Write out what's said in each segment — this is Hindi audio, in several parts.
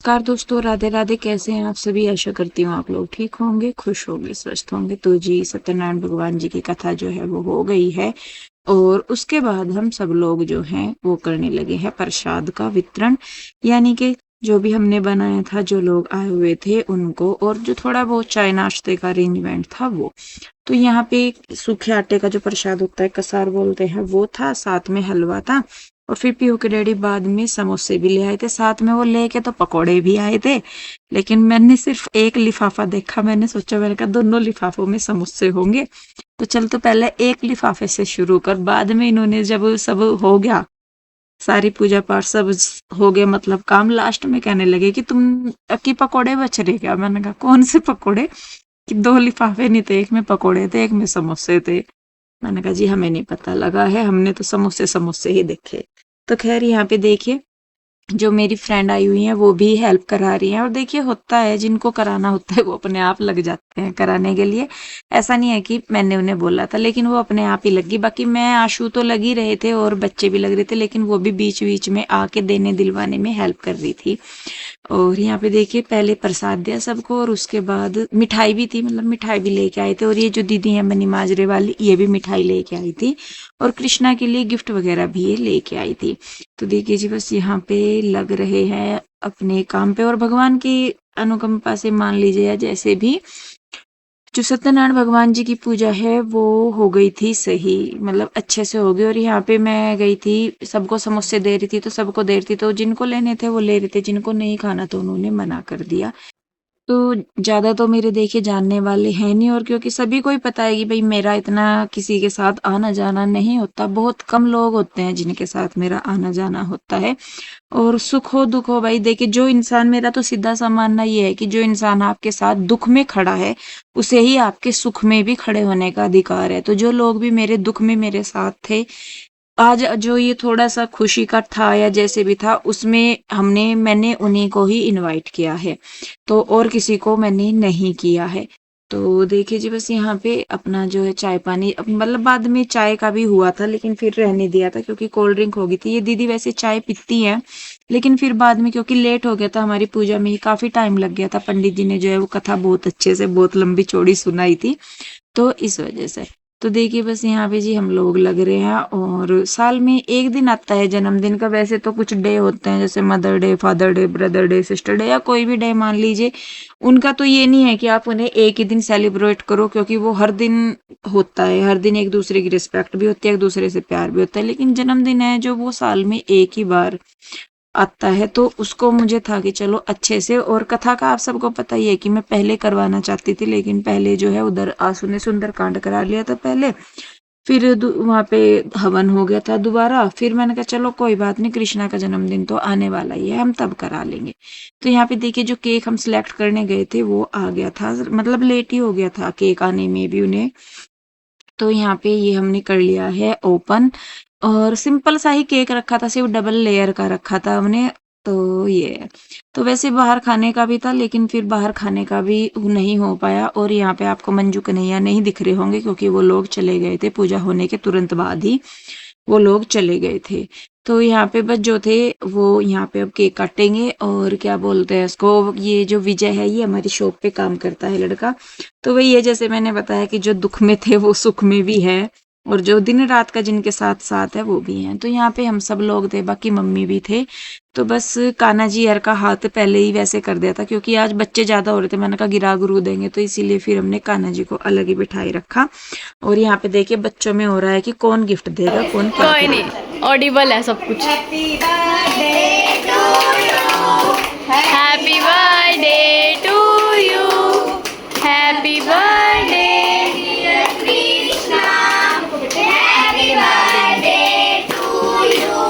नमस्कार दोस्तों, राधे राधे। कैसे हैं आप सभी? आशा करती हूँ आप लोग ठीक होंगे, खुश होंगे, स्वस्थ होंगे। तो जी, सत्यनारायण भगवान जी की कथा जो है वो हो गई है और उसके बाद हम सब लोग जो हैं वो करने लगे हैं प्रसाद का वितरण। यानी कि जो भी हमने बनाया था, जो लोग आए हुए थे उनको, और जो थोड़ा बहुत चाय नाश्ते का अरेंजमेंट था वो। तो यहाँ पे सूखे आटे का जो प्रसाद होता है, कसार बोलते हैं, वो था, साथ में हलवा था। और फिर पीहू के डैडी बाद में समोसे भी ले आए थे साथ में, वो लेके तो पकोड़े भी आए थे। लेकिन मैंने सिर्फ एक लिफाफा देखा, मैंने सोचा, मैंने कहा दोनों लिफाफों में समोसे होंगे, तो चल तो पहले एक लिफाफे से शुरू कर। बाद में इन्होंने जब सब हो गया, सारी पूजा पाठ सब हो गया, मतलब काम, लास्ट में कहने लगे कि तुम की पकोड़े बच रहे क्या? मैंने कहा कौन से पकोड़े? कि दो लिफाफे नहीं थे, एक में पकोड़े थे, एक में समोसे थे। मैंने कहा जी हमें नहीं पता लगा है, हमने तो समोसे समोसे ही देखे। तो खैर यहाँ पे देखिए, जो मेरी फ्रेंड आई हुई है वो भी हेल्प करा रही है। और देखिए, होता है जिनको कराना होता है वो अपने आप लग जाते हैं कराने के लिए। ऐसा नहीं है कि मैंने उन्हें बोला था, लेकिन वो अपने आप ही लगी। बाकी मैं, आशु तो लग ही रहे थे और बच्चे भी लग रहे थे, लेकिन वो भी बीच बीच में आके देने दिलवाने में हेल्प कर रही थी। और यहाँ पे देखिए, पहले प्रसाद दिया सबको और उसके बाद मिठाई भी थी, मतलब मिठाई भी लेके आए थे। और ये जो दीदी है मनी माजरे वाली, ये भी मिठाई लेके आई थी और कृष्णा के लिए गिफ्ट वगैरह भी ये लेके आई थी। तो देखिए जी, बस यहाँ पे लग रहे हैं अपने काम पे। और भगवान की अनुकंपा से मान लीजिए, या जैसे भी, जो सत्यनारायण भगवान जी की पूजा है वो हो गई थी सही, मतलब अच्छे से हो गई। और यहाँ पे मैं गई थी, सबको समोसे दे रही थी, तो सबको दे रही थी, तो जिनको लेने थे वो ले रहे थे, जिनको नहीं खाना तो उन्होंने मना कर दिया। तो ज़्यादा तो मेरे देखिए जानने वाले हैं नहीं, और क्योंकि सभी को ही पता है कि भाई मेरा इतना किसी के साथ आना जाना नहीं होता, बहुत कम लोग होते हैं जिनके साथ मेरा आना जाना होता है। और सुख हो दुख हो, भाई देखिए, जो इंसान, मेरा तो सीधा सा मानना ये है कि जो इंसान आपके साथ दुख में खड़ा है, उसे ही आपके सुख में भी खड़े होने का अधिकार है। तो जो लोग भी मेरे दुख में मेरे साथ थे, आज जो ये थोड़ा सा खुशी का था या जैसे भी था, उसमें मैंने उन्हीं को ही इनवाइट किया है, तो और किसी को मैंने नहीं किया है। तो देखिए जी, बस यहाँ पे अपना जो है चाय पानी, मतलब बाद में चाय का भी हुआ था, लेकिन फिर रहने दिया था क्योंकि कोल्ड ड्रिंक हो गई थी। ये दीदी वैसे चाय पीती हैं, लेकिन फिर बाद में क्योंकि लेट हो गया था, हमारी पूजा में ही काफी टाइम लग गया था, पंडित जी ने जो है वो कथा बहुत अच्छे से, बहुत लंबी चौड़ी सुनाई थी, तो इस वजह से। तो देखिए, बस यहाँ पे जी हम लोग लग रहे हैं। और साल में एक दिन आता है जन्मदिन का, वैसे तो कुछ डे होते हैं, जैसे mother day, father day, brother day, sister day, या कोई भी डे मान लीजिए। उनका तो ये नहीं है कि आप उन्हें एक ही दिन सेलिब्रेट करो, क्योंकि वो हर दिन होता है, हर दिन एक दूसरे की रिस्पेक्ट भी होती है, एक दूसरे से प्यार भी होता है। लेकिन जन्मदिन है जो, वो साल में एक ही बार आता है, तो उसको मुझे था कि चलो अच्छे से। और कथा का आप सबको पता ही है कि मैं पहले करवाना चाहती थी, लेकिन पहले जो है उधर आंसू ने सुंदर कांड करा लिया था पहले। फिर वहां पे हवन हो गया था दोबारा। फिर मैंने कहा चलो कोई बात नहीं, कृष्णा का जन्मदिन तो आने वाला ही है, हम तब करा लेंगे। तो यहाँ पे देखिए, जो केक हम सिलेक्ट करने गए थे वो आ गया था, मतलब लेट ही हो गया था केक आने में भी उन्हें। तो यहाँ पे ये हमने कर लिया है ओपन। और सिंपल सा ही केक रखा था, सिर्फ डबल लेयर का रखा था हमने। तो ये है। तो वैसे बाहर खाने का भी था, लेकिन फिर बाहर खाने का भी नहीं हो पाया। और यहाँ पे आपको मंजू कन्हैया नहीं दिख रहे होंगे, क्योंकि वो लोग चले गए थे पूजा होने के तुरंत बाद ही, वो लोग चले गए थे। तो यहाँ पे बस जो थे वो यहाँ पे अब केक काटेंगे। और क्या बोलते हैं इसको, ये जो विजय है, ये हमारी शॉप पे काम करता है लड़का। तो वही है, जैसे मैंने बताया कि जो दुख में थे वो सुख में भी है, और जो दिन रात का जिनके साथ साथ है वो भी हैं। तो यहाँ पे हम सब लोग थे, बाकी मम्मी भी थे। तो बस कान्हा जी हर का हाथ पहले ही वैसे कर दिया था, क्योंकि आज बच्चे ज्यादा हो रहे थे, मैंने कहा गिरा गुरु देंगे, तो इसीलिए फिर हमने कान्हा जी को अलग ही बिठाई रखा। और यहाँ पे देखिए, बच्चों में हो रहा है कि कौन गिफ्ट देगा, कौन क्या कोई करेगा। नहीं, ऑडिबल है सब कुछ। Happy birthday to you, happy birthday dear Krishna, happy birthday to you.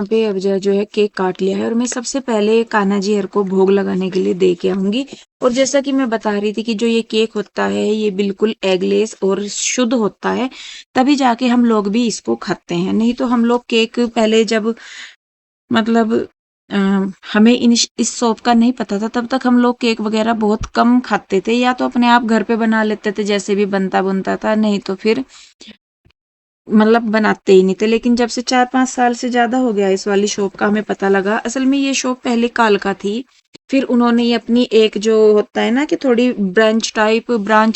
पे अब जो है केक काट लिया है और मैं सबसे पहले कान्हा जी हर को भोग लगाने के लिए दे के आऊंगी। और जैसा कि मैं बता रही थी कि जो ये केक होता है ये बिल्कुल एगलेस और शुद्ध होता है, तभी जाके हम लोग भी इसको खाते हैं। नहीं तो हम लोग केक पहले जब मतलब अ, हमें इस शॉप का नहीं पता था, तब तक हम लोग केक वगैरह बहुत कम खाते थे, या तो अपने आप घर पे बना लेते थे जैसे भी बनता बनता था, नहीं तो फिर मतलब बनाते ही नहीं थे। लेकिन जब से 4-5 साल से ज़्यादा हो गया इस वाली शॉप का हमें पता लगा। असल में ये शॉप पहले कालका थी, फिर उन्होंने ये अपनी एक जो होता है ना कि थोड़ी ब्रांच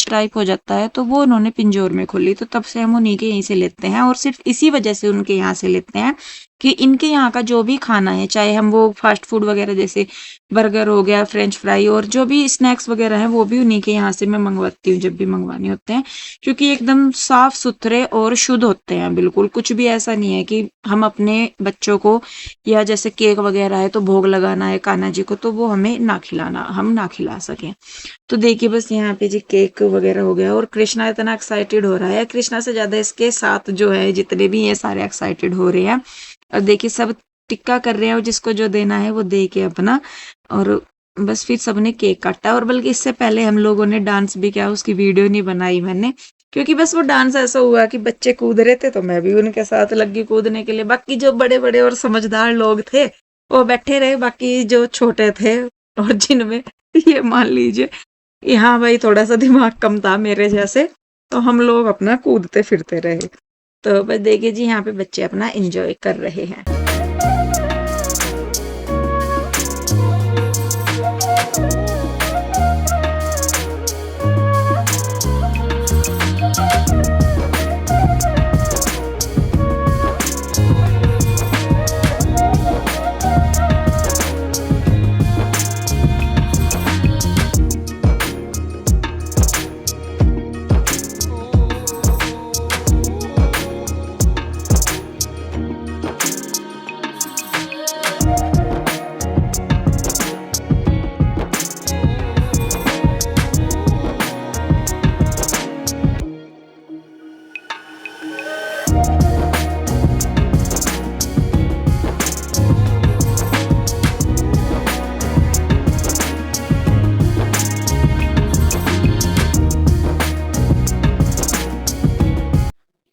टाइप हो जाता है, तो वो उन्होंने पिंजौर में खोली। तो तब से हम उन्हीं के यहीं से लेते हैं और सिर्फ इसी वजह से उनके यहाँ से लेते हैं कि इनके यहाँ का जो भी खाना है, चाहे हम वो फास्ट फूड वगैरह जैसे बर्गर हो गया, फ्रेंच फ्राई और जो भी स्नैक्स वगैरह हैं, वो भी उन्हीं के यहाँ से मैं मंगवाती हूँ जब भी मंगवाने होते हैं। क्योंकि एकदम साफ सुथरे और शुद्ध होते हैं बिल्कुल। कुछ भी ऐसा नहीं है कि हम अपने बच्चों को या जैसे केक वगैरह है तो भोग लगाना है कान्हा जी को तो वो हमें ना खिलाना, हम ना खिला सकें। तो देखिए बस यहाँ पे जी केक वगैरह हो गया और कृष्णा इतना एक्साइटेड हो रहा है, कृष्णा से ज्यादा इसके साथ जो है जितने भी हैं सारे एक्साइटेड हो रहे हैं। और देखिए सब टिक्का कर रहे हैं और जिसको जो देना है वो दे के अपना, और बस फिर सबने केक काटा। और बल्कि इससे पहले हम लोगों ने डांस भी किया, उसकी वीडियो नहीं बनाई मैंने, क्योंकि बस वो डांस ऐसा हुआ कि बच्चे कूद रहे थे तो मैं भी उनके साथ लग गई कूदने के लिए। बाकी जो बड़े बड़े और समझदार लोग थे वो बैठे रहे, बाकी जो छोटे थे और जिनमें ये मान लीजिए यहाँ भाई थोड़ा सा दिमाग कम था मेरे जैसे, तो हम लोग अपना कूदते फिरते रहे। तो बस देखिए जी यहाँ पे बच्चे अपना एंजॉय कर रहे हैं।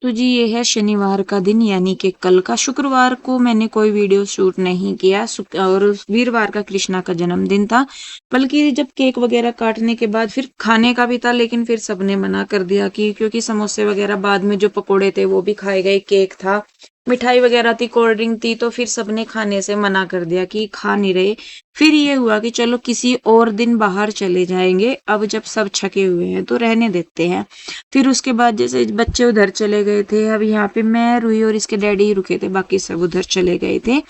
तो जी ये है शनिवार का दिन, यानी कि कल का। शुक्रवार को मैंने कोई वीडियो शूट नहीं किया और वीरवार का कृष्णा का जन्मदिन था। बल्कि जब केक वगैरह काटने के बाद फिर खाने का भी था, लेकिन फिर सबने मना कर दिया कि क्योंकि समोसे वगैरह बाद में जो पकोड़े थे वो भी खाए गए, केक था, मिठाई वगैरह थी, कोल्ड ड्रिंक थी, तो फिर सबने खाने से मना कर दिया कि खा नहीं रहे। फिर ये हुआ कि चलो किसी और दिन बाहर चले जाएंगे, अब जब सब छके हुए हैं तो रहने देते हैं। फिर उसके बाद जैसे बच्चे उधर चले गए थे, अब यहाँ पे मैं रूही और इसके डैडी ही रुके थे, बाकी सब उधर चले गए थे।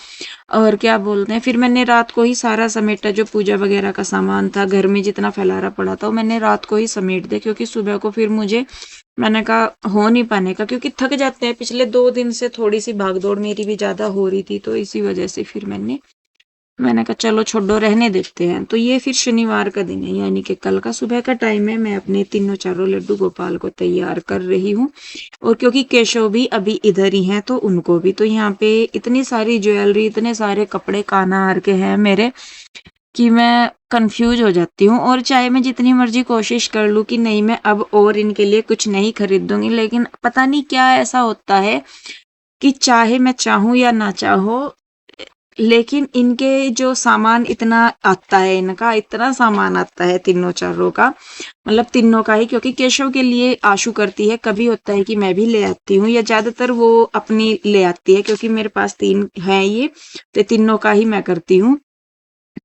और क्या बोलते हैं, फिर मैंने रात को ही सारा समेटा, जो पूजा वगैरह का सामान था घर में जितना फैलारा पड़ा था वो मैंने रात को ही समेट दिया, क्योंकि सुबह को फिर मुझे मैंने कहा हो नहीं पाने का, क्योंकि थक जाते हैं। पिछले 2 दिन से थोड़ी सी भागदौड़ मेरी भी ज्यादा हो रही थी, तो इसी वजह से फिर मैंने कहा चलो छोड़ो रहने देते हैं। तो ये फिर शनिवार का दिन है, यानी कि कल का सुबह का टाइम है। मैं अपने तीनों चारों लड्डू गोपाल को तैयार कर रही हूँ, और क्योंकि केशव भी अभी इधर ही हैं तो उनको भी। तो यहाँ पे इतनी सारी ज्वेलरी, इतने सारे कपड़े कान्हा हार के हैं मेरे कि मैं कंफ्यूज हो जाती हूँ। और चाहे मैं जितनी मर्जी कोशिश कर लूँ कि नहीं मैं अब और इनके लिए कुछ नहीं खरीदूंगी, लेकिन पता नहीं क्या ऐसा होता है कि चाहे मैं चाहूँ या ना चाहो, लेकिन इनके जो सामान इतना आता है, इनका इतना सामान आता है तीनों चारों का, मतलब तीनों का ही। क्योंकि केशव के लिए आशु करती है, कभी होता है कि मैं भी ले आती हूँ, या ज्यादातर वो अपनी ले आती है, क्योंकि मेरे पास 3 है ये, तो तीनों का ही मैं करती हूँ।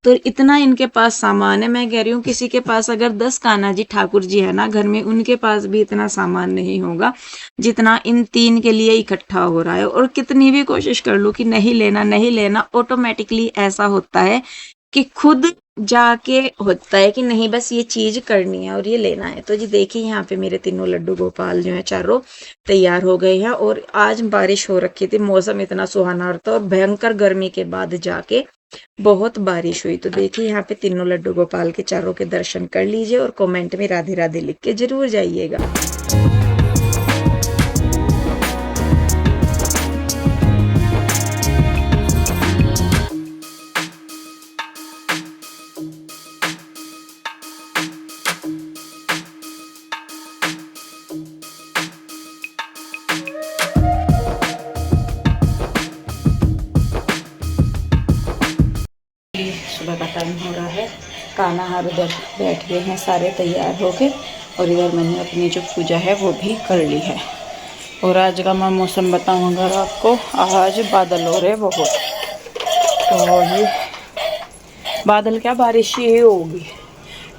तो इतना इनके पास सामान है, मैं कह रही हूँ किसी के पास अगर 10 कान्हा जी ठाकुर जी है ना घर में, उनके पास भी इतना सामान नहीं होगा जितना इन 3 के लिए इकट्ठा हो रहा है। और कितनी भी कोशिश कर लूँ कि नहीं लेना नहीं लेना, ऑटोमेटिकली ऐसा होता है कि खुद जाके होता है कि नहीं बस ये चीज करनी है और ये लेना है। तो जी देखिए यहाँ पे मेरे तीनों लड्डू गोपाल जो है चारों तैयार हो गए हैं। और आज बारिश हो रखी थी, मौसम इतना सुहाना था, और भयंकर गर्मी के बाद जाके बहुत बारिश हुई। तो देखिए यहाँ पे तीनों लड्डू गोपाल के चारों के दर्शन कर लीजिए, और कमेंट में राधे राधे लिख के जरूर जाइएगा। टाइम हो रहा है। कान्हा हर उधर बैठ गए हैं सारे तैयार होके, और इधर मैंने अपनी जो पूजा है वो भी कर ली है। और आज का मैं मौसम बताऊंगा आपको। आज बादल हो रहे बहुत, तो ये बादल क्या, बारिश ही होगी।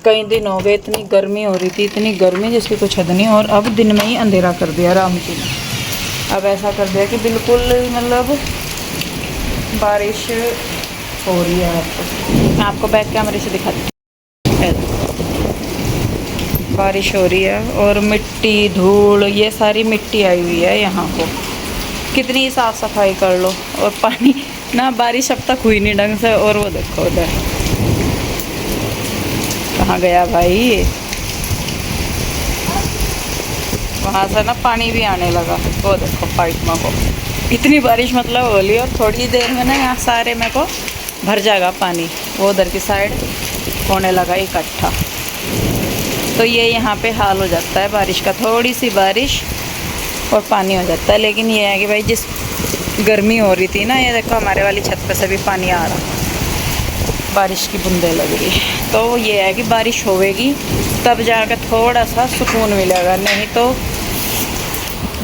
कई दिन हो गए इतनी गर्मी हो रही थी, इतनी गर्मी जिसकी कुछ हद नहीं, और अब दिन में ही अंधेरा कर दिया राम जी ने। अब ऐसा कर दिया कि बिल्कुल मतलब बारिश हो रही है। मैं आपको बैक कैमरे से दिखाती हूँ। बारिश हो रही है और मिट्टी धूल ये सारी मिट्टी आई हुई है यहाँ को। कितनी साफ़ सफाई कर लो और पानी ना, बारिश अब तक हुई नहीं ढंग से। और वो देखो उधर कहाँ गया भाई, वहाँ से ना पानी भी आने लगा। वो देखो पाइप में को इतनी बारिश मतलब हो रही, और थोड़ी देर में ना यहाँ सारे में को भर जाएगा पानी। वो उधर की साइड होने लगा इकट्ठा। तो ये यहाँ पे हाल हो जाता है बारिश का, थोड़ी सी बारिश और पानी हो जाता है। लेकिन ये है कि भाई जिस गर्मी हो रही थी ना, ये देखो हमारे वाली छत पे से भी पानी आ रहा, बारिश की बूंदें लग रही। तो ये है कि बारिश होएगी तब जाकर थोड़ा सा सुकून मिलेगा, नहीं तो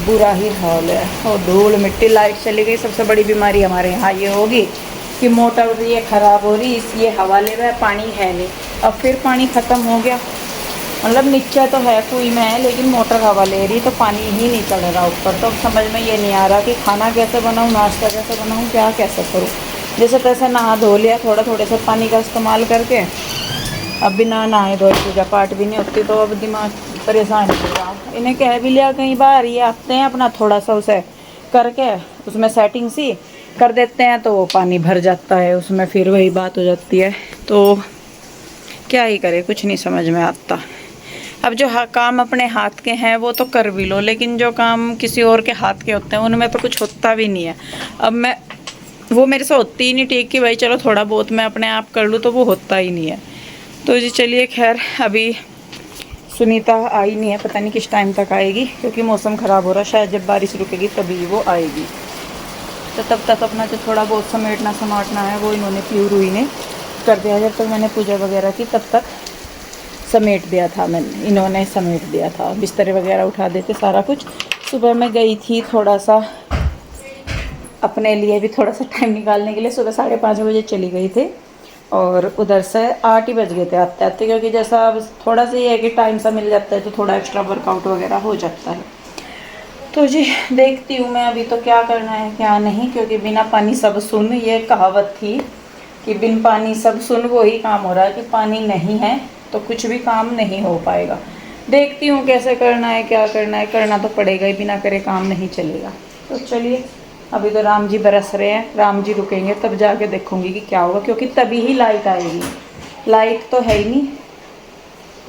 बुरा ही हाल है। और धूल मिट्टी, लाइट चली गई। सबसे बड़ी बीमारी हमारे यहाँ ये होगी कि मोटर ये ख़राब हो रही, ये हवा ले रहा है, पानी है नहीं। अब फिर पानी ख़त्म हो गया, मतलब नीचे तो है कुएं में है, लेकिन मोटर हवा ले रही तो पानी ही नहीं चल रहा ऊपर। तो अब समझ में ये नहीं आ रहा कि खाना कैसे बनाऊँ, नाश्ता कैसे बनाऊँ, क्या कैसे करूँ। जैसे तैसे नहा धो लिया थोड़े से पानी का इस्तेमाल करके। अब बिना नहाए धोए पूजा पाठ भी नहीं होती, तो अब दिमाग परेशान हो रहा। इन्हें कह भी लिया कई बार, ये आते हैं अपना थोड़ा सा उसे करके उसमें सेटिंग सी कर देते हैं, तो वो पानी भर जाता है उसमें, फिर वही बात हो जाती है। तो क्या ही करे, कुछ नहीं समझ में आता। अब जो काम अपने हाथ के हैं वो तो कर भी लो, लेकिन जो काम किसी और के हाथ के होते हैं उनमें तो कुछ होता भी नहीं है। अब वो मेरे से होती ही नहीं ठीक कि भाई चलो थोड़ा बहुत मैं अपने आप कर लूँ, तो वो होता ही नहीं है। तो जी चलिए खैर, अभी सुनीता आई नहीं है, पता नहीं किस टाइम तक आएगी, क्योंकि मौसम ख़राब हो रहा है। शायद जब बारिश रुकेगी तभी वो आएगी। तो तब तक अपना जो थोड़ा बहुत समेटना समाटना है वो इन्होंने प्यूर हुई ने कर दिया। जब तक मैंने पूजा वगैरह की तब तक समेट दिया था, मैंने इन्होंने समेट दिया था, बिस्तर वगैरह उठा देते सारा कुछ। सुबह मैं गई थी थोड़ा सा अपने लिए भी थोड़ा सा टाइम निकालने के लिए, सुबह 5:30 बजे चली गई थी, और उधर से 8 ही बज गए थे आते आते, क्योंकि जैसा अब थोड़ा सा ये है कि टाइम सा मिल जाता है तो थोड़ा एक्स्ट्रा वर्कआउट वगैरह हो जाता है। तो जी देखती हूँ मैं अभी तो क्या करना है क्या नहीं, क्योंकि बिना पानी सब सुन, ये कहावत थी कि बिन पानी सब सुन। वही काम हो रहा है कि पानी नहीं है तो कुछ भी काम नहीं हो पाएगा। देखती हूँ कैसे करना है क्या करना है, करना तो पड़ेगा ही, बिना करे काम नहीं चलेगा। तो चलिए, अभी तो राम जी बरस रहे हैं, राम जी रुकेंगे तब जाके देखूँगी कि क्या होगा, क्योंकि तभी ही लाइट आएगी। लाइट तो है ही नहीं,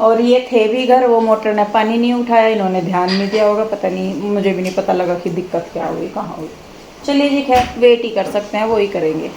और ये थे भी घर, वो मोटर ने पानी नहीं उठाया, इन्होंने ध्यान नहीं दिया होगा, पता नहीं, मुझे भी नहीं पता लगा कि दिक्कत क्या हुई, कहाँ हुई। चलिए जी खैर, वेट ही कर सकते हैं, वो ही करेंगे।